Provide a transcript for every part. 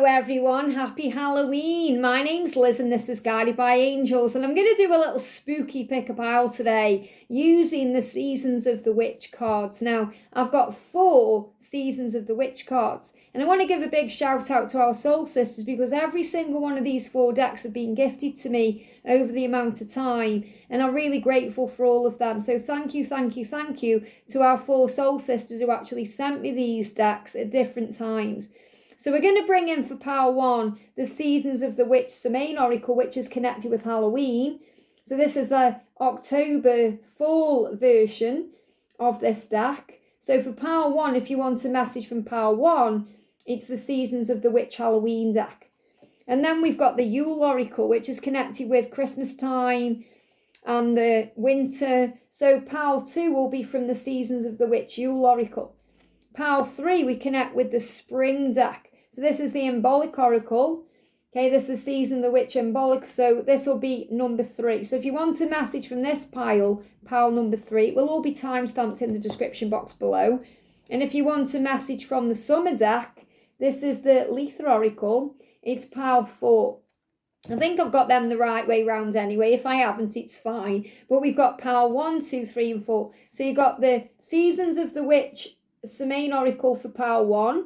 everyone, happy Halloween. My name's Liz and this is Guided by Angels, and I'm going to do a little spooky pick-a-pile today using the Seasons of the Witch cards. Now, I've got 4 Seasons of the Witch cards, and I want to give a big shout out to our soul sisters because every single one of these 4 decks have been gifted to me over the amount of time, and I'm really grateful for all of them. So thank you to our 4 soul sisters who actually sent me these decks at different times. So we're going to bring in for pile 1 the Seasons of the Witch Samhain Oracle, which is connected with Halloween. So this is the October fall version of this deck. So for pile 1, if you want a message from pile 1, it's the Seasons of the Witch Halloween deck. And then we've got the Yule Oracle, which is connected with Christmas time and the winter. So pile 2 will be from the Seasons of the Witch Yule Oracle. Pile 3, we connect with the Spring deck. So this is the Imbolc Oracle. Okay, this is Season of the Witch Imbolc. So this will be number 3. So if you want a message from this pile number 3, it will all be timestamped in the description box below. And if you want a message from the Summer deck, this is the Litha Oracle. It's pile 4. I think I've got them the right way round anyway. If I haven't, it's fine. But we've got pile 1, 2, 3 and 4. So you've got the Seasons of the Witch Samhain Oracle for pile 1.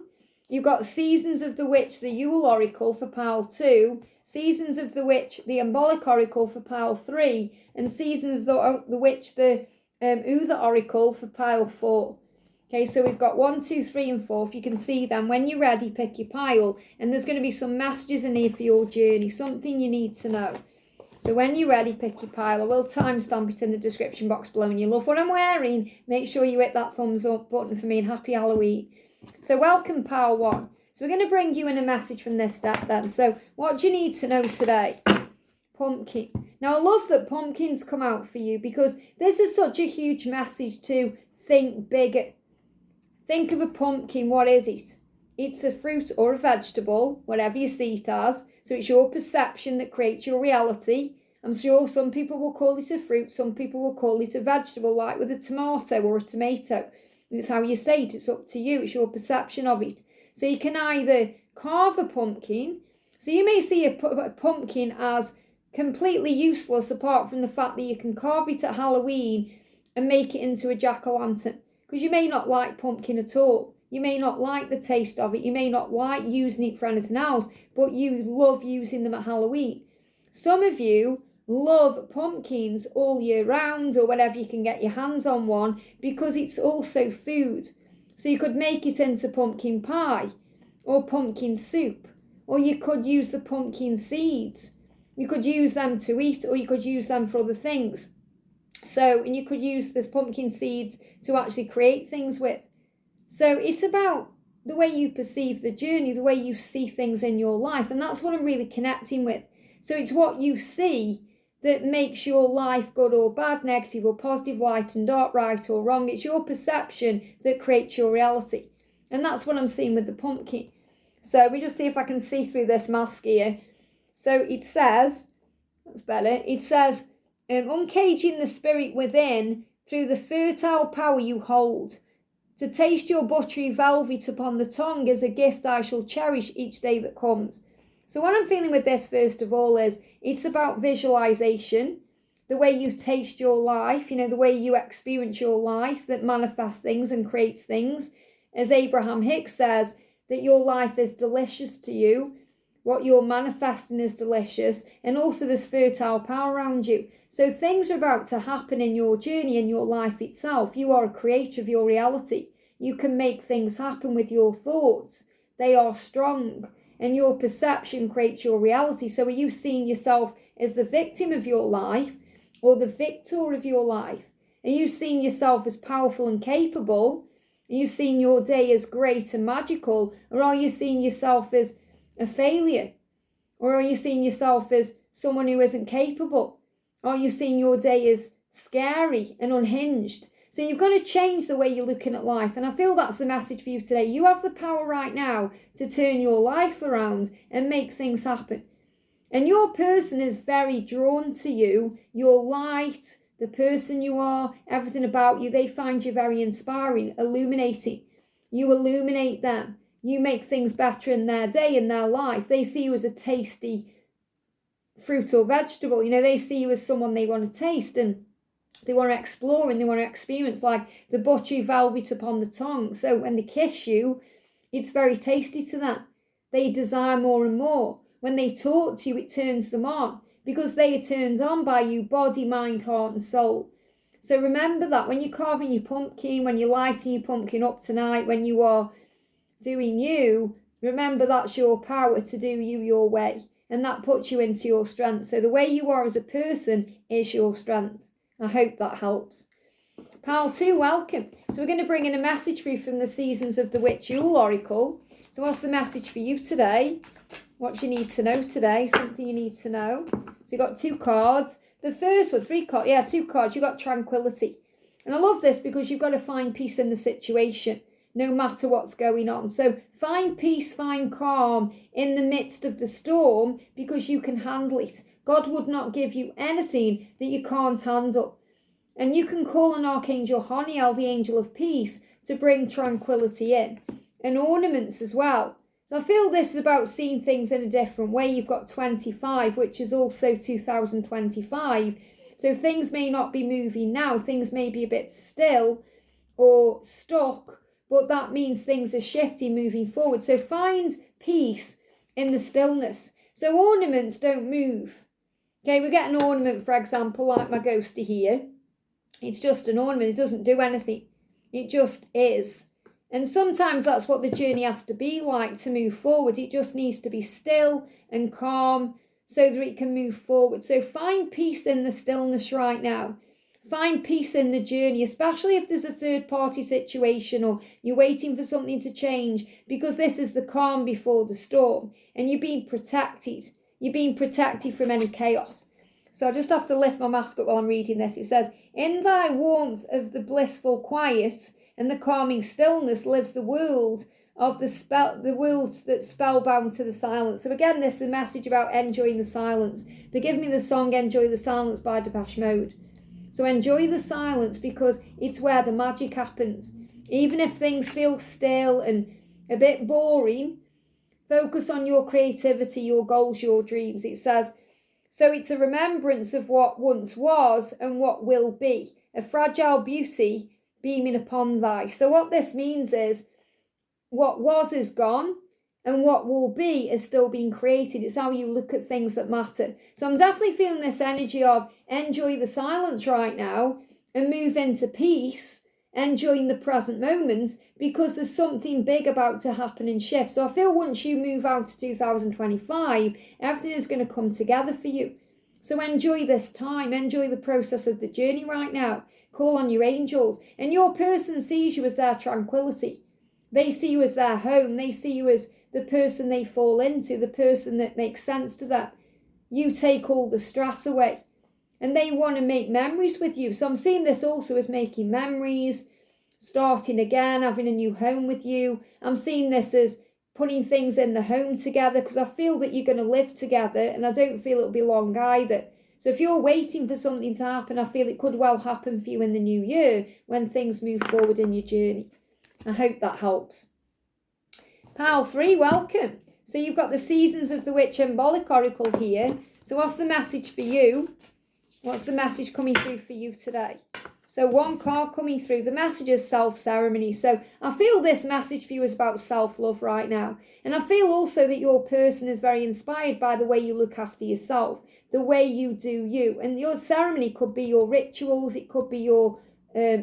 You've got Seasons of the Witch, the Yule Oracle for pile 2. Seasons of the Witch, the Imbolc Oracle for pile 3. And Seasons of the Witch, the Uther Oracle for pile 4. Okay, so we've got 1, 2, 3 and 4. If you can see them, when you're ready, pick your pile. And there's going to be some messages in here for your journey, something you need to know. So when you're ready, pick your pile. I will timestamp it in the description box below. And you love what I'm wearing, make sure you hit that thumbs up button for me, and happy Halloween. So welcome pile 1. So we're going to bring you in a message from this deck then. So what do you need to know today? Pumpkin. Now I love that pumpkins come out for you because this is such a huge message to think bigger. Think of a pumpkin. What is it? It's a fruit or a vegetable, whatever you see it as. So it's your perception that creates your reality. I'm sure some people will call it a fruit, some people will call it a vegetable, like with a tomato or a tomato. It's how you say it, it's up to you, it's your perception of it. So you can either carve a pumpkin, so you may see a pumpkin as completely useless apart from the fact that you can carve it at Halloween and make it into a jack-o'-lantern. Because you may not like pumpkin at all. You may not like the taste of it. You may not like using it for anything else, but you love using them at Halloween. Some of you love pumpkins all year round or whenever you can get your hands on one because it's also food. So you could make it into pumpkin pie or pumpkin soup, or you could use the pumpkin seeds. You could use them to eat, or you could use them for other things. So, and you could use this pumpkin seeds to actually create things with. So it's about the way you perceive the journey, the way you see things in your life. And that's what I'm really connecting with. So it's what you see that makes your life good or bad, negative or positive, light and dark, right or wrong. It's your perception that creates your reality. And that's what I'm seeing with the pumpkin. So let me just see if I can see through this mask here. So it says, that's better, it says, uncaging the spirit within through the fertile power you hold. To taste your buttery velvet upon the tongue is a gift I shall cherish each day that comes. So what I'm feeling with this, first of all, is it's about visualization, the way you taste your life, the way you experience your life that manifests things and creates things. As Abraham Hicks says, that your life is delicious to you, what you're manifesting is delicious, and also there's fertile power around you. So things are about to happen in your journey, in your life itself. You are a creator of your reality. You can make things happen with your thoughts. They are strong. And your perception creates your reality. So are you seeing yourself as the victim of your life or the victor of your life? Are you seeing yourself as powerful and capable? Are you seeing your day as great and magical? Or are you seeing yourself as a failure? Or are you seeing yourself as someone who isn't capable? Are you seeing your day as scary and unhinged? So you've got to change the way you're looking at life. And I feel that's the message for you today. You have the power right now to turn your life around and make things happen. And your person is very drawn to you, your light, the person you are, everything about you. They find you very inspiring, illuminating. You illuminate them. you make things better in their day, in their life. They see you as a tasty fruit or vegetable. They see you as someone they want to taste and they want to explore and they want to experience, like the buttery velvet upon the tongue. So when they kiss you, it's very tasty to them. They desire more and more. When they talk to you, it turns them on because they are turned on by you, body, mind, heart and soul. So remember that when you're carving your pumpkin, when you're lighting your pumpkin up tonight, when you are doing you, remember that's your power to do you your way. And that puts you into your strength. So the way you are as a person is your strength. I hope that helps. Pile 2, welcome. So we're going to bring in a message for you from the Seasons of the Witch Yule Oracle. So what's the message for you today? What do you need to know today? Something you need to know. So you've got 2 cards. The first one, 3 cards. Yeah, 2 cards. You've got tranquility. And I love this because you've got to find peace in the situation, no matter what's going on. So find peace, find calm in the midst of the storm because you can handle it. God would not give you anything that you can't handle. And you can call on Archangel Honiel, the angel of peace, to bring tranquility in. And ornaments as well. So I feel this is about seeing things in a different way. You've got 25, which is also 2025. So things may not be moving now. Things may be a bit still or stuck. But that means things are shifting, moving forward. So find peace in the stillness. So ornaments don't move. Okay, we get an ornament, for example, like my ghostie here. It's just an ornament. It doesn't do anything. It just is. And sometimes that's what the journey has to be like to move forward. It just needs to be still and calm so that it can move forward. So find peace in the stillness right now. Find peace in the journey, especially if there's a third-party situation or you're waiting for something to change, because this is the calm before the storm and you're being protected. You're being protected from any chaos. So I just have to lift my mask up while I'm reading this. It says, in thy warmth of the blissful quiet and the calming stillness lives the world of the worlds that spellbound to the silence. So again, this is a message about enjoying the silence. They give me the song Enjoy the Silence by Depeche Mode. So enjoy the silence because it's where the magic happens. Even if things feel still and a bit boring, focus on your creativity, your goals, your dreams. It says, so it's a remembrance of what once was and what will be, a fragile beauty beaming upon thy. So what this means is what was is gone and what will be is still being created. It's how you look at things that matter. So I'm definitely feeling this energy of enjoy the silence right now and move into peace, enjoying the present moment because there's something big about to happen and shift. So I feel once you move out to 2025, everything is going to come together for you. So enjoy this time, enjoy the process of the journey right now. Call on your angels and your person sees you as their tranquility. They see you as their home. They see you as the person they fall into, the person that makes sense to them. You take all the stress away and they want to make memories with you. So I'm seeing this also as making memories, starting again, having a new home with you. I'm seeing this as putting things in the home together because I feel that you're going to live together and I don't feel it'll be long either. So if you're waiting for something to happen, I feel it could well happen for you in the new year when things move forward in your journey. I hope that helps. Pile 3, welcome. So you've got the Seasons of the Witch Imbolc Oracle here. So what's the message for you? What's the message coming through for you today? So 1 card coming through. The message is self-ceremony. So I feel this message for you is about self-love right now. And I feel also that your person is very inspired by the way you look after yourself, the way you do you. And your ceremony could be your rituals. It could be your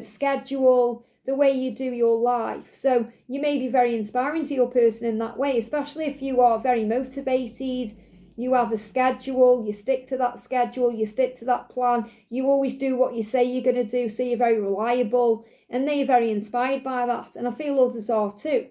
schedule, the way you do your life. So you may be very inspiring to your person in that way, especially if you are very motivated, you have a schedule, you stick to that schedule, you stick to that plan, you always do what you say you're going to do, so you're very reliable, and they're very inspired by that, and I feel others are too.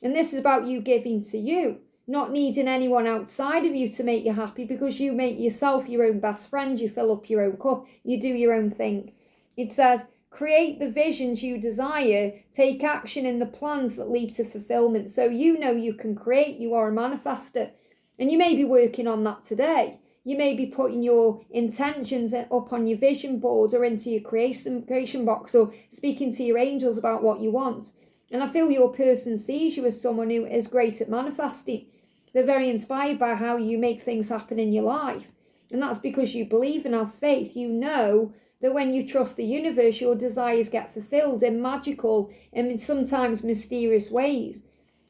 And this is about you giving to you, not needing anyone outside of you to make you happy, because you make yourself your own best friend, you fill up your own cup, you do your own thing. It says, create the visions you desire, take action in the plans that lead to fulfillment. So you know you can create, you are a manifester. And you may be working on that today. You may be putting your intentions up on your vision board or into your creation box or speaking to your angels about what you want. And I feel your person sees you as someone who is great at manifesting. They're very inspired by how you make things happen in your life. And that's because you believe and have faith. You know that when you trust the universe, your desires get fulfilled in magical and sometimes mysterious ways.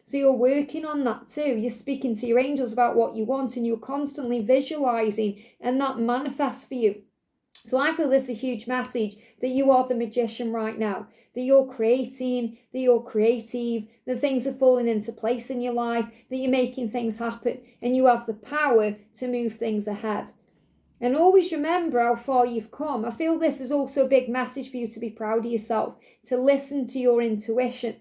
So you're working on that too. You're speaking to your angels about what you want, and you're constantly visualizing, and that manifests for you. So I feel this is a huge message that you are the magician right now, that you're creating, that you're creative, that things are falling into place in your life, that you're making things happen, and you have the power to move things ahead. And always remember how far you've come. I feel this is also a big message for you to be proud of yourself, to listen to your intuition,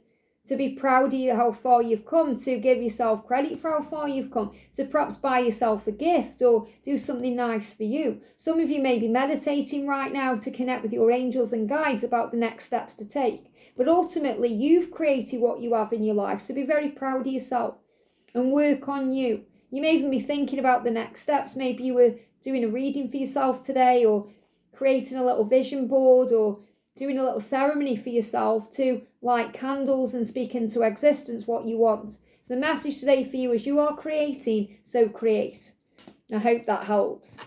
to be proud of how far you've come, to give yourself credit for how far you've come, to perhaps buy yourself a gift or do something nice for you. Some of you may be meditating right now to connect with your angels and guides about the next steps to take. But ultimately, you've created what you have in your life, so be very proud of yourself and work on you. You may even be thinking about the next steps. Maybe you were doing a reading for yourself today, or creating a little vision board, or doing a little ceremony for yourself to light candles and speak into existence what you want. So the message today for you is you are creating, so create. I hope that helps.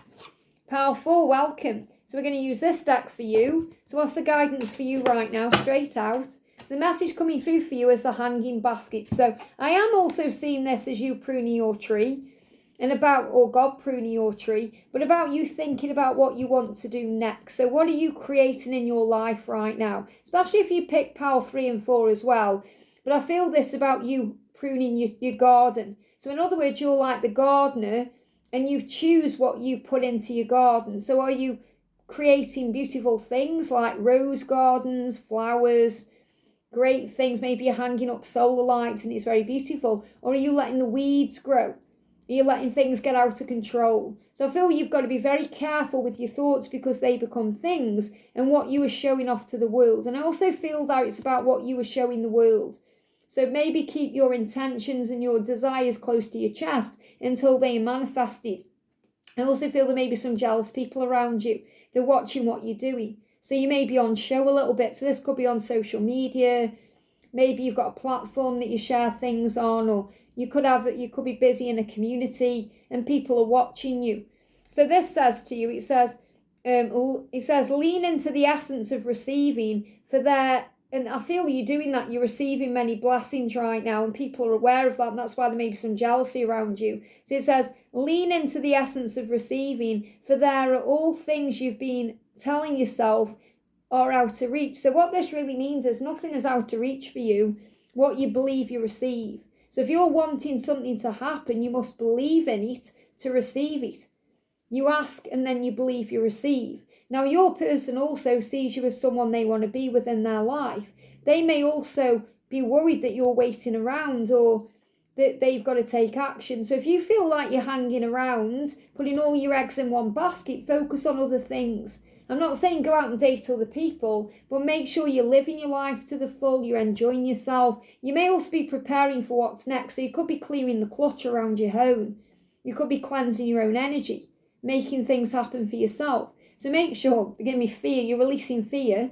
Pile 4, welcome. So we're going to use this deck for you. So what's the guidance for you right now, straight out? So the message coming through for you is the hanging basket. So I am also seeing this as you pruning your tree, and about, or God pruning your tree, but about you thinking about what you want to do next. So what are you creating in your life right now? Especially if you pick pile 3 and 4 as well. But I feel this about you pruning your garden. So in other words, you're like the gardener, and you choose what you put into your garden. So are you creating beautiful things like rose gardens, flowers, great things? Maybe you're hanging up solar lights and it's very beautiful. Or are you letting the weeds grow? Are you letting things get out of control? So I feel you've got to be very careful with your thoughts, because they become things, and what you are showing off to the world. And I also feel that it's about what you are showing the world. So maybe keep your intentions and your desires close to your chest until they are manifested. I also feel there may be some jealous people around you. They're watching what you're doing. So you may be on show a little bit. So this could be on social media. Maybe you've got a platform that you share things on, or you could be busy in a community and people are watching you. So this says to you, it says lean into the essence of receiving, and I feel you're doing that. You're receiving many blessings right now, and people are aware of that, and that's why there may be some jealousy around you. So it says, lean into the essence of receiving, for there are all things you've been telling yourself are out of reach. So what this really means is nothing is out of reach for you, what you believe you receive. So if you're wanting something to happen, you must believe in it to receive it. You ask and then you believe you receive. Now, your person also sees you as someone they want to be within their life. They may also be worried that you're waiting around, or that they've got to take action. So if you feel like you're hanging around, putting all your eggs in one basket, focus on other things. I'm not saying go out and date other people, but make sure you're living your life to the full, you're enjoying yourself. You may also be preparing for what's next. So you could be clearing the clutter around your home. You could be cleansing your own energy, making things happen for yourself. So make sure, give me fear, you're releasing fear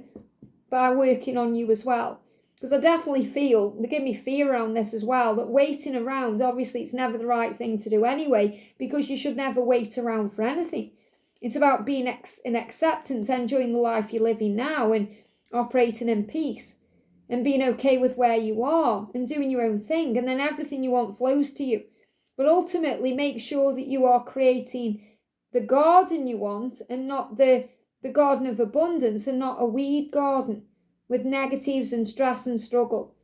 by working on you as well. Because I definitely feel, they give me fear around this as well, that waiting around, obviously it's never the right thing to do anyway, because you should never wait around for anything. It's about being in acceptance, enjoying the life you're living now and operating in peace and being okay with where you are and doing your own thing. And then everything you want flows to you. But ultimately, make sure that you are creating the garden you want, and not the garden of abundance, and not a weed garden with negatives and stress and struggle.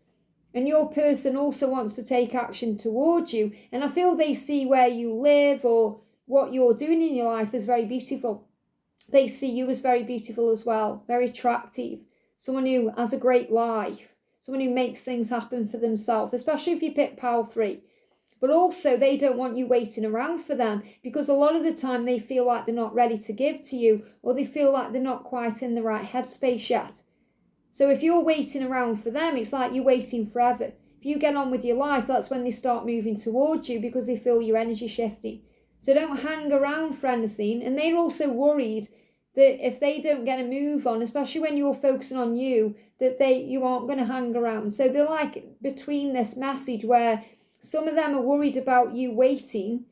And your person also wants to take action towards you. And I feel they see where you live or what you're doing in your life is very beautiful. They see you as very beautiful as well, very attractive, someone who has a great life, someone who makes things happen for themselves, especially if you pick pile 3. But also they don't want you waiting around for them, because a lot of the time they feel like they're not ready to give to you, or they feel like they're not quite in the right headspace yet. So if you're waiting around for them, it's like you're waiting forever. If you get on with your life, that's when they start moving towards you, because they feel your energy shifting. So don't hang around for anything. And they're also worried that if they don't get a move on, especially when you're focusing on you, that you aren't going to hang around. So they're like between this message where some of them are worried about you waiting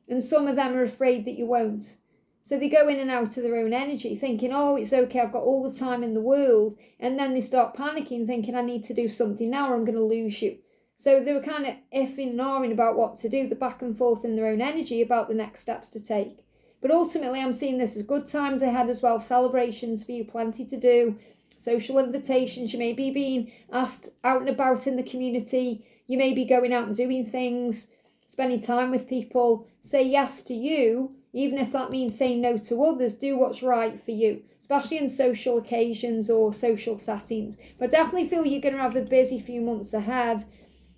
and some of them are afraid that you won't. So they go in and out of their own energy thinking, oh, it's okay, I've got all the time in the world. And then they start panicking thinking, I need to do something now or I'm going to lose you. So they were kind of iffing and ahhing about what to do, the back and forth in their own energy about the next steps to take. But ultimately, I'm seeing this as good times ahead as well, celebrations for you, plenty to do, social invitations. You may be being asked out and about in the community. You may be going out and doing things, spending time with people. Say yes to you, even if that means saying no to others. Do what's right for you, especially in social occasions or social settings. But I definitely feel you're going to have a busy few months ahead.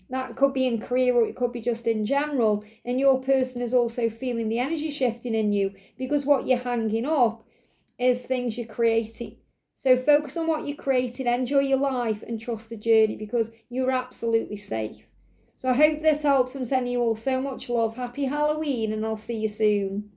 That could be in career or it could be just in general. And your person is also feeling the energy shifting in you because what you're hanging up is things you're creating. So focus on what you're creating, enjoy your life and trust the journey because you're absolutely safe. So I hope this helps. I'm sending you all so much love. Happy Halloween and I'll see you soon.